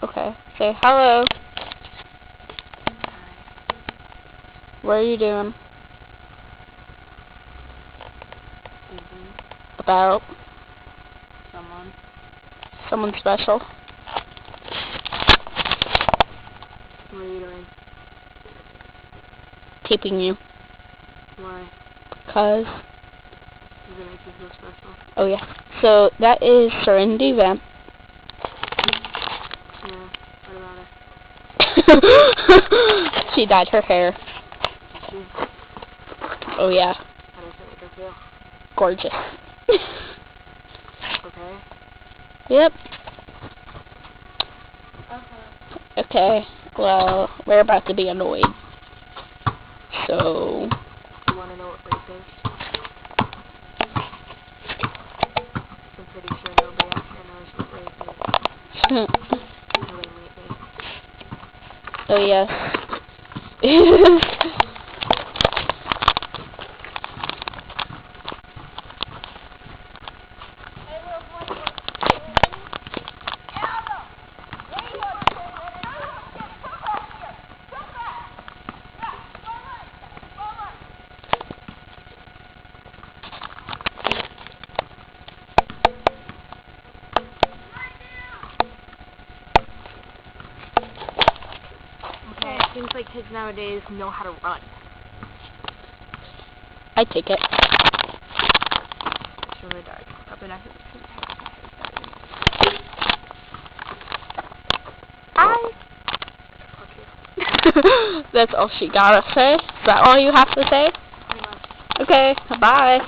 Okay. Say hello. What are you doing? About someone special. What are you doing? Taping you. Why? Because. Does it make you feel special? Oh yeah. So that is Serenity Vamp. Yeah. What about her? She dyed her hair. Did she? Oh yeah. How does it make her feel? Gorgeous. Okay. Yep. Okay. Okay. Well, we're about to be annoyed. So. You want to know what race is? I'm pretty sure nobody actually knows what race is. Until they meet me. Oh yes. Okay, it seems like kids nowadays know how to run. I take it. It's really dark. Up and after Hi. That's all she gotta say? Is that all you have to say? Pretty much. Okay, bye.